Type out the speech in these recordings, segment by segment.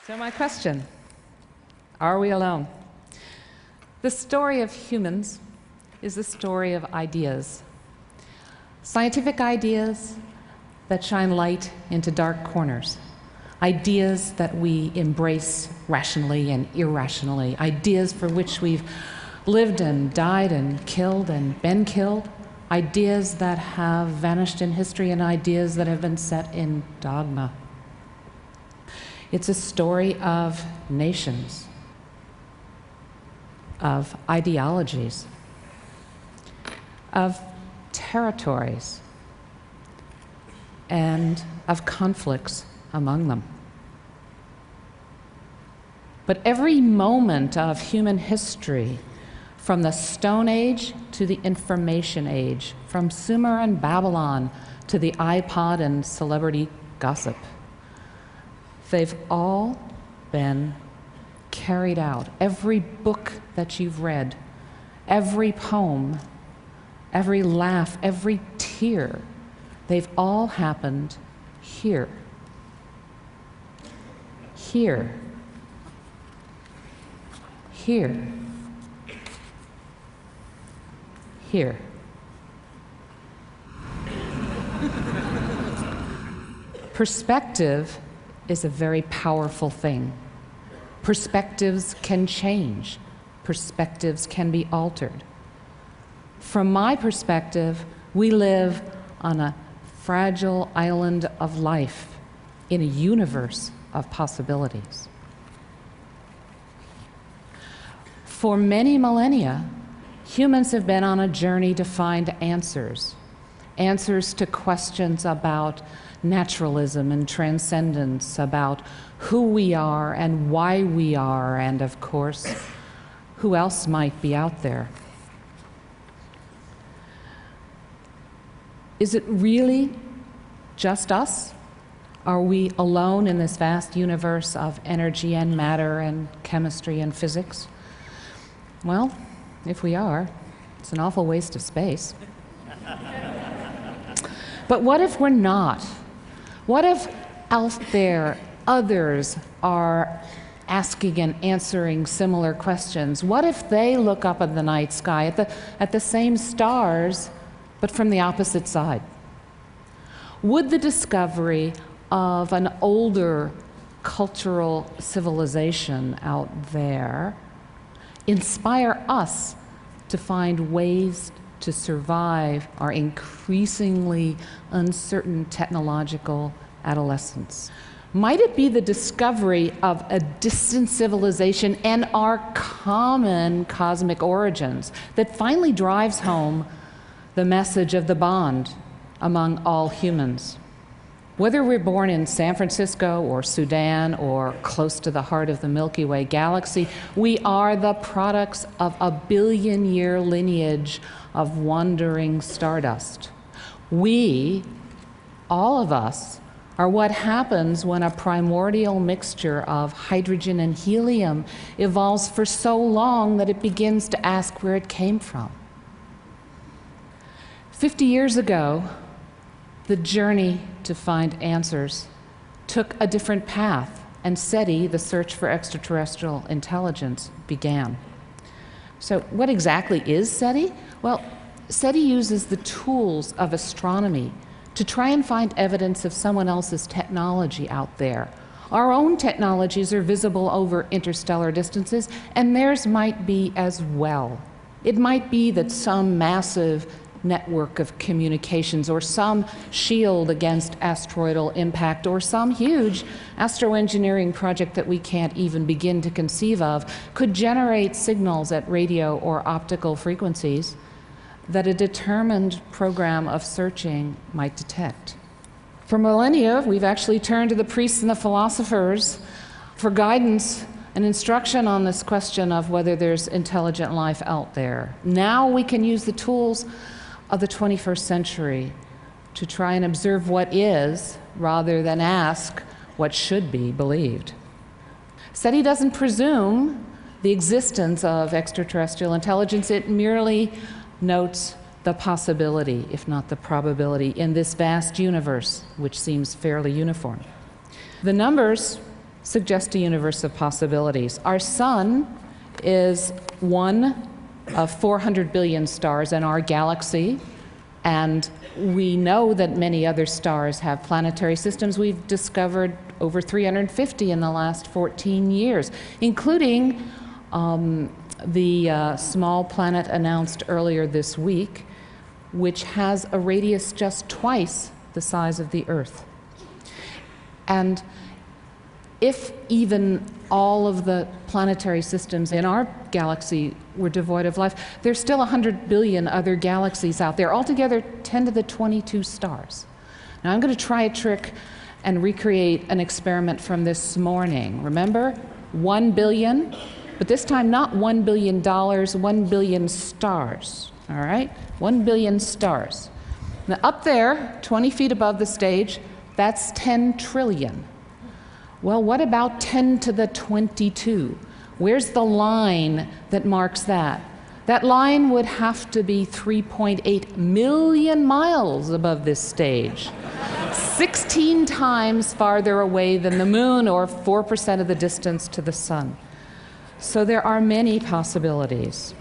So my question, are we alone? The story of humans is the story of ideas. Scientific ideas that shine light into dark corners. Ideas that we embrace rationally and irrationally. Ideas for which we've lived and died and killed and been killed. Ideas that have vanished in history and ideas that have been set in dogma. It's a story of nations, of ideologies, of territories, and of conflicts among them. But every moment of human history, from the Stone Age to the Information Age, from Sumer and Babylon to the iPod and celebrity gossip, they've all been carried out. Every book that you've read, every poem, every laugh, every tear, they've all happened here. Here. Here. Here. Perspective is a very powerful thing. Perspectives can change. Perspectives can be altered. From my perspective, we live on a fragile island of life in a universe of possibilities. For many millennia, humans have been on a journey to find answers. Answers to questions about naturalism and transcendence, about who we are and why we are, and of course, who else might be out there. Is it really just us? Are we alone in this vast universe of energy and matter and chemistry and physics? Well, if we are, it's an awful waste of space. But what if we're not? What if out there others are asking and answering similar questions? What if they look up at the night sky at the same stars, but from the opposite side? Would the discovery of an older cultural civilization out there inspire us to find ways to survive our increasingly uncertain technological adolescence? Might it be the discovery of a distant civilization and our common cosmic origins that finally drives home the message of the bond among all humans? Whether we're born in San Francisco or Sudan or close to the heart of the Milky Way galaxy, we are the products of a billion-year lineage of wandering stardust. We, all of us, are what happens when a primordial mixture of hydrogen and helium evolves for so long that it begins to ask where it came from. 50 years ago, the journey to find answers took a different path, and SETI, the search for extraterrestrial intelligence, began. So what exactly is SETI? Well, SETI uses the tools of astronomy to try and find evidence of someone else's technology out there. Our own technologies are visible over interstellar distances, and theirs might be as well. It might be that some massive network of communications, or some shield against asteroidal impact, or some huge astroengineering project that we can't even begin to conceive of, could generate signals at radio or optical frequencies that a determined program of searching might detect. For millennia, we've actually turned to the priests and the philosophers for guidance and instruction on this question of whether there's intelligent life out there. Now we can use the tools of the 21st century to try and observe what is, rather than ask what should be believed. SETI doesn't presume the existence of extraterrestrial intelligence. It merely notes the possibility, if not the probability, in this vast universe, which seems fairly uniform. The numbers suggest a universe of possibilities. Our sun is one of 400 billion stars in our galaxy, and we know that many other stars have planetary systems. We've discovered over 350 in the last 14 years, including the small planet announced earlier this week, which has a radius just twice the size of the Earth. And if even all of the planetary systems in our galaxy were devoid of life, there's still 100 billion other galaxies out there, altogether 10 to the 22 stars. Now I'm going to try a trick and recreate an experiment from this morning. Remember, 1 billion, but this time not $1 billion, 1 billion stars, all right? 1 billion stars. Now up there, 20 feet above the stage, that's 10 trillion. Well, what about 10 to the 22? Where's the line that marks that? That line would have to be 3.8 million miles above this stage, 16 times farther away than the moon, or 4% of the distance to the sun. So there are many possibilities.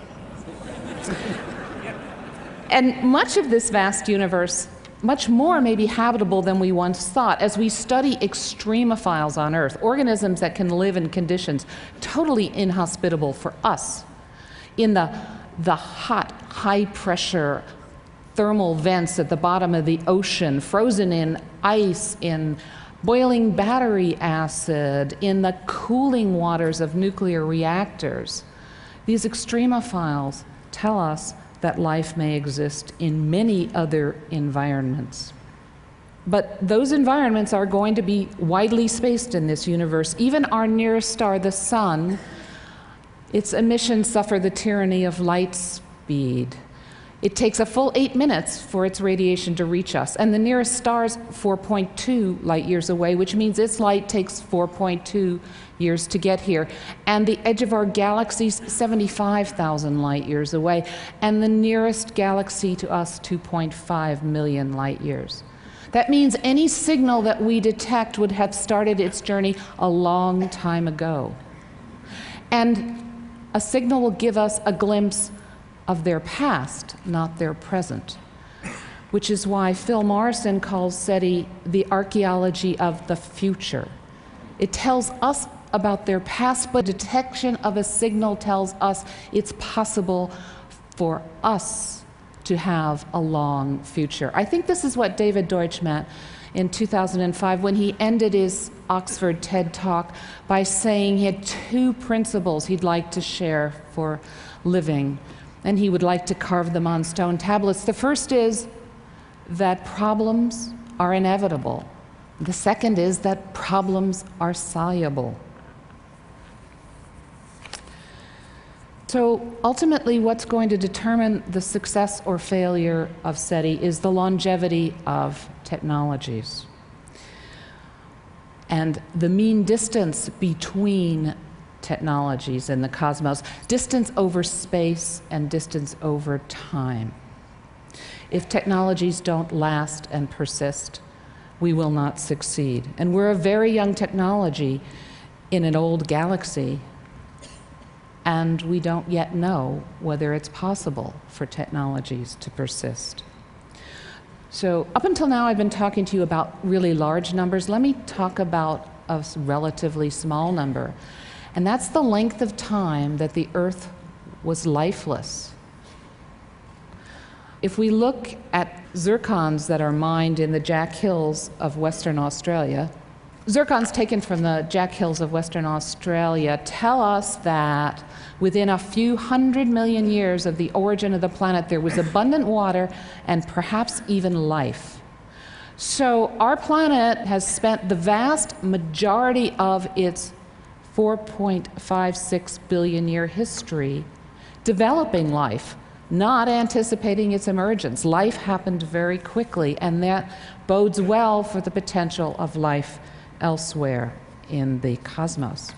And much of this vast universe, much more may be habitable than we once thought. As we study extremophiles on Earth, organisms that can live in conditions totally inhospitable for us, in the hot, high-pressure thermal vents at the bottom of the ocean, frozen in ice, in boiling battery acid, in the cooling waters of nuclear reactors. These extremophiles tell us that life may exist in many other environments. But those environments are going to be widely spaced in this universe. Even our nearest star, the sun, its emissions suffer the tyranny of light speed. It takes a full 8 minutes for its radiation to reach us, and the nearest star is 4.2 light years away, which means its light takes 4.2 years to get here. And the edge of our galaxy is 75,000 light years away, and the nearest galaxy to us, 2.5 million light years. That means any signal that we detect would have started its journey a long time ago. And a signal will give us a glimpse of their past, not their present, which is why Phil Morrison calls SETI the archaeology of the future. It tells us about their past, but detection of a signal tells us it's possible for us to have a long future. I think this is what David Deutsch meant in 2005 when he ended his Oxford TED Talk by saying he had 2 principles he'd like to share for living, and he would like to carve them on stone tablets. The first is that problems are inevitable. The second is that problems are soluble. So ultimately, what's going to determine the success or failure of SETI is the longevity of technologies and the mean distance between technologies in the cosmos, distance over space and distance over time. If technologies don't last and persist, we will not succeed. And we're a very young technology in an old galaxy, and we don't yet know whether it's possible for technologies to persist. So up until now, I've been talking to you about really large numbers. Let me talk about a relatively small number. And that's the length of time that the Earth was lifeless. If we look at zircons that are mined in the Jack Hills of Western Australia, zircons taken from the Jack Hills of Western Australia tell us that within a few 100 million years of the origin of the planet, there was abundant water and perhaps even life. So our planet has spent the vast majority of its 4.56 billion year history developing life, not anticipating its emergence. Life happened very quickly, and that bodes well for the potential of life elsewhere in the cosmos.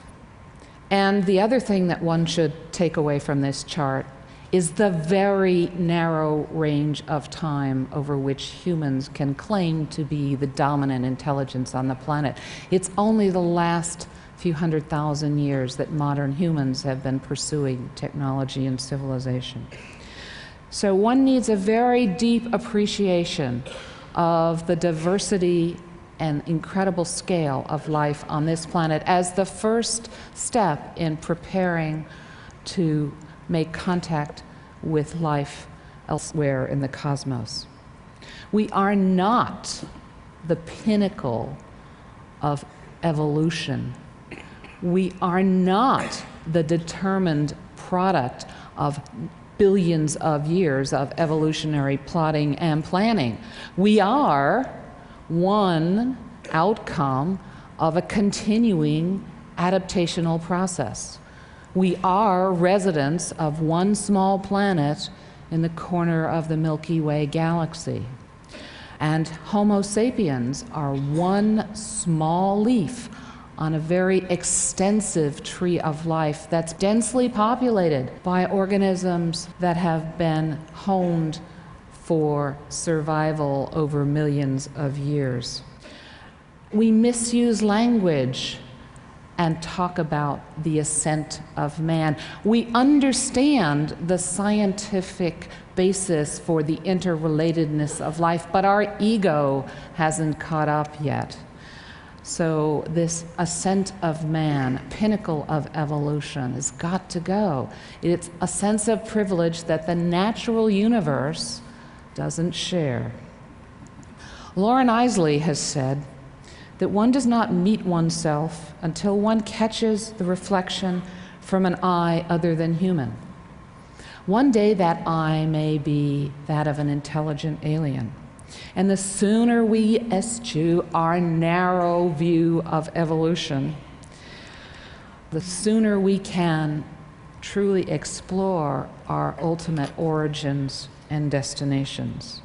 And the other thing that one should take away from this chart is the very narrow range of time over which humans can claim to be the dominant intelligence on the planet. It's only the last few 100,000 years that modern humans have been pursuing technology and civilization. So one needs a very deep appreciation of the diversity and incredible scale of life on this planet as the first step in preparing to make contact with life elsewhere in the cosmos. We are not the pinnacle of evolution. We are not the determined product of billions of years of evolutionary plotting and planning. We are one outcome of a continuing adaptational process. We are residents of one small planet in the corner of the Milky Way galaxy. And Homo sapiens are one small leaf on a very extensive tree of life that's densely populated by organisms that have been honed for survival over millions of years. We misuse language and talk about the ascent of man. We understand the scientific basis for the interrelatedness of life, but our ego hasn't caught up yet. So this ascent of man, pinnacle of evolution, has got to go. It's a sense of privilege that the natural universe doesn't share. Lauren Isley has said that one does not meet oneself until one catches the reflection from an eye other than human. One day that eye may be that of an intelligent alien. And the sooner we eschew our narrow view of evolution, the sooner we can truly explore our ultimate origins and destinations.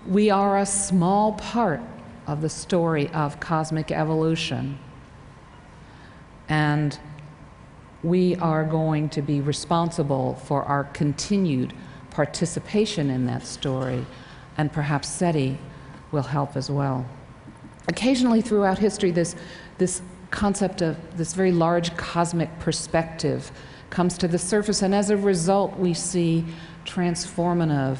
We are a small part of the story of cosmic evolution, and we are going to be responsible for our continued participation in that story, and perhaps SETI will help as well. Occasionally throughout history, this concept of this very large cosmic perspective comes to the surface, and as a result, we see transformative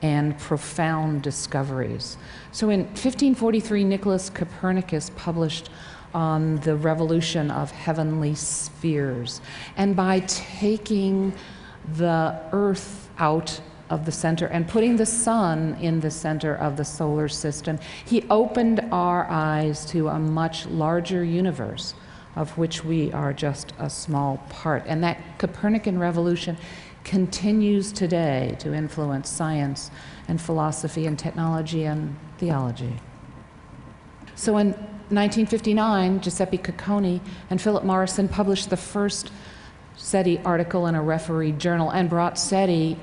and profound discoveries. So in 1543, Nicholas Copernicus published on the revolution of heavenly spheres. And by taking the Earth out of the center and putting the sun in the center of the solar system, he opened our eyes to a much larger universe of which we are just a small part. And that Copernican revolution continues today to influence science and philosophy and technology and theology. So in 1959, Giuseppe Cacconi and Philip Morrison published the first SETI article in a refereed journal and brought SETI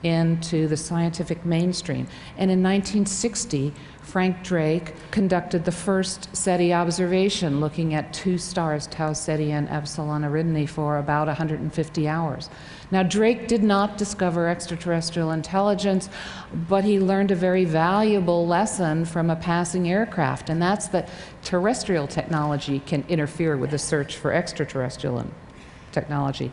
into the scientific mainstream. And in 1960, Frank Drake conducted the first SETI observation looking at two stars, Tau Ceti and Epsilon Eridani, for about 150 hours. Now, Drake did not discover extraterrestrial intelligence, but he learned a very valuable lesson from a passing aircraft, and that's that terrestrial technology can interfere with the search for extraterrestrial technology.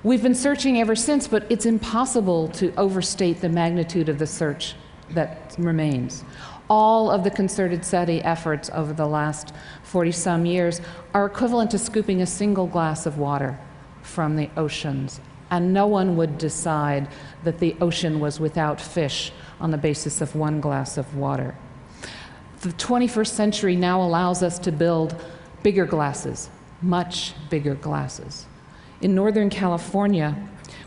We've been searching ever since, but it's impossible to overstate the magnitude of the search that remains. All of the concerted SETI efforts over the last 40-some years are equivalent to scooping a single glass of water from the oceans, and no one would decide that the ocean was without fish on the basis of one glass of water. The 21st century now allows us to build bigger glasses, much bigger glasses. In Northern California,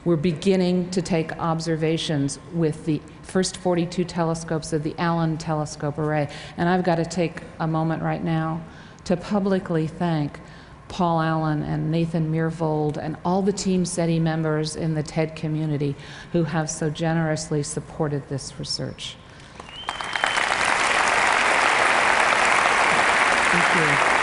we're beginning to take observations with the first 42 telescopes of the Allen Telescope Array. And I've got to take a moment right now to publicly thank Paul Allen and Nathan Meervold and all the Team SETI members in the TED community who have so generously supported this research. Thank you.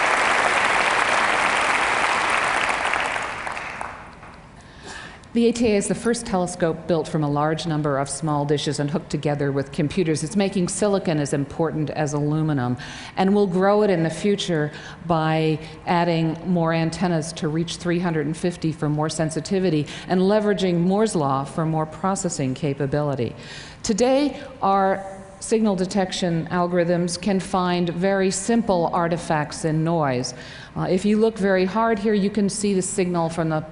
The ATA is the first telescope built from a large number of small dishes and hooked together with computers. It's making silicon as important as aluminum, and we'll grow it in the future by adding more antennas to reach 350 for more sensitivity and leveraging Moore's law for more processing capability. Today, our signal detection algorithms can find very simple artifacts in noise. If you look very hard here, you can see the signal from the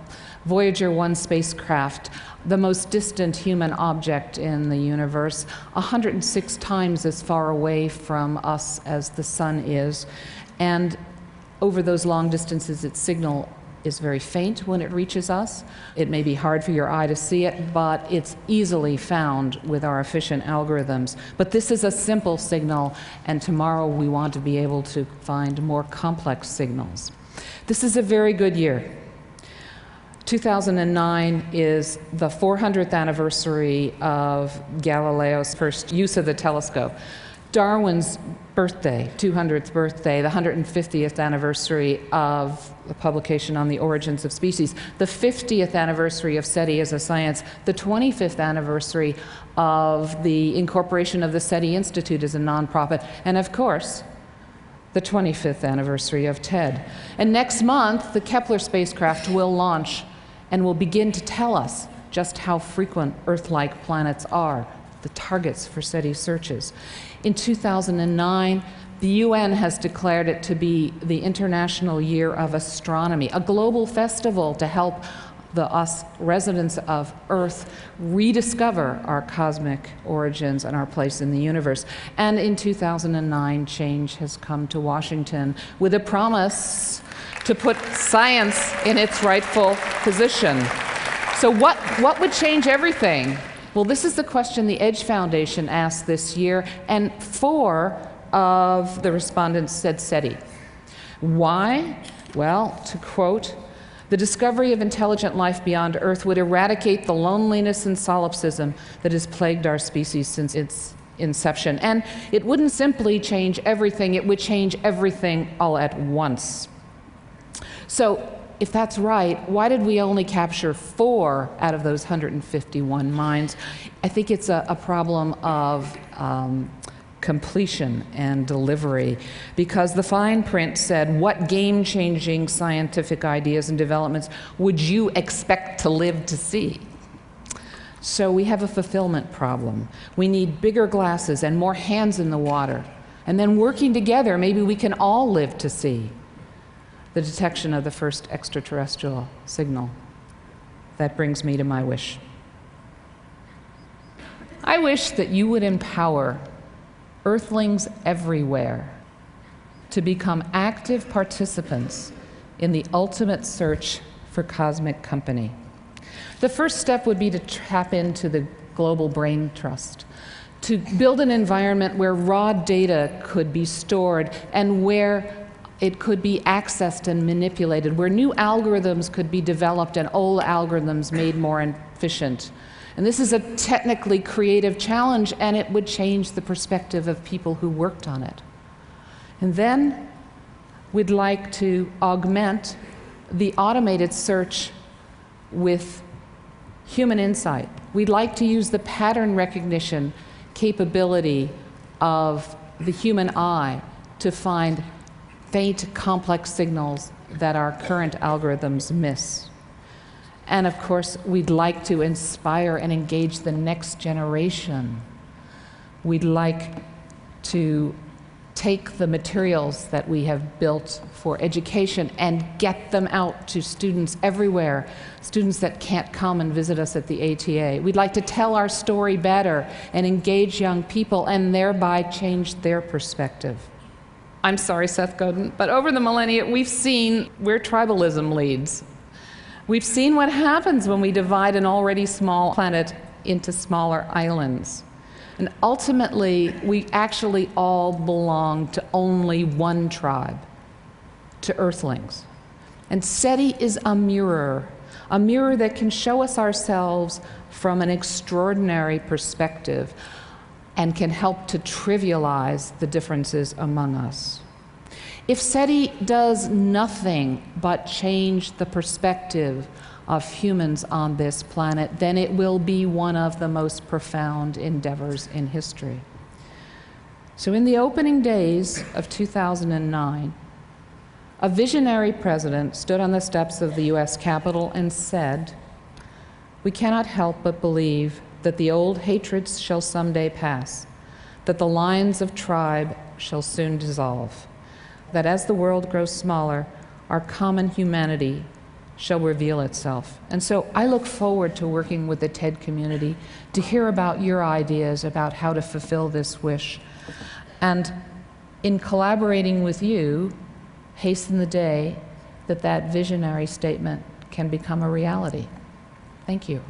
Voyager 1 spacecraft, the most distant human object in the universe, 106 times as far away from us as the sun is. And over those long distances, its signal is very faint when it reaches us. It may be hard for your eye to see it, but it's easily found with our efficient algorithms. But this is a simple signal, and tomorrow we want to be able to find more complex signals. This is a very good year. 2009 is the 400th anniversary of Galileo's first use of the telescope. Darwin's birthday, 200th birthday, the 150th anniversary of the publication on the origins of species, the 50th anniversary of SETI as a science, the 25th anniversary of the incorporation of the SETI Institute as a nonprofit, and of course, the 25th anniversary of TED. And next month, the Kepler spacecraft will launch and will begin to tell us just how frequent Earth-like planets are, the targets for SETI searches. In 2009, the UN has declared it to be the International Year of Astronomy, a global festival to help us residents of Earth rediscover our cosmic origins and our place in the universe. And in 2009, change has come to Washington with a promise to put science in its rightful position. So what would change everything? Well, this is the question the Edge Foundation asked this year, and 4 of the respondents said SETI. Why? Well, to quote, "The discovery of intelligent life beyond Earth would eradicate the loneliness and solipsism that has plagued our species since its inception. And it wouldn't simply change everything, it would change everything all at once." So, if that's right, why did we only capture 4 out of those 151 minds? I think it's a problem of completion and delivery, because the fine print said, what game-changing scientific ideas and developments would you expect to live to see? So we have a fulfillment problem. We need bigger glasses and more hands in the water. And then working together, maybe we can all live to see the detection of the first extraterrestrial signal. That brings me to my wish. I wish that you would empower Earthlings everywhere to become active participants in the ultimate search for cosmic company. The first step would be to tap into the Global Brain Trust, to build an environment where raw data could be stored and where it could be accessed and manipulated, where new algorithms could be developed and old algorithms made more efficient. And this is a technically creative challenge, and it would change the perspective of people who worked on it. And then we'd like to augment the automated search with human insight. We'd like to use the pattern recognition capability of the human eye to find faint, complex signals that our current algorithms miss. And of course, we'd like to inspire and engage the next generation. We'd like to take the materials that we have built for education and get them out to students everywhere, students that can't come and visit us at the ATA. We'd like to tell our story better and engage young people and thereby change their perspective. I'm sorry, Seth Godin, but over the millennia, we've seen where tribalism leads. We've seen what happens when we divide an already small planet into smaller islands. And ultimately, we actually all belong to only one tribe, to Earthlings. And SETI is a mirror that can show us ourselves from an extraordinary perspective and can help to trivialize the differences among us. If SETI does nothing but change the perspective of humans on this planet, then it will be one of the most profound endeavors in history. So in the opening days of 2009, a visionary president stood on the steps of the US Capitol and said, "We cannot help but believe that the old hatreds shall someday pass, that the lines of tribe shall soon dissolve, that as the world grows smaller, our common humanity shall reveal itself." And so I look forward to working with the TED community to hear about your ideas about how to fulfill this wish. And in collaborating with you, hasten the day that that visionary statement can become a reality. Thank you.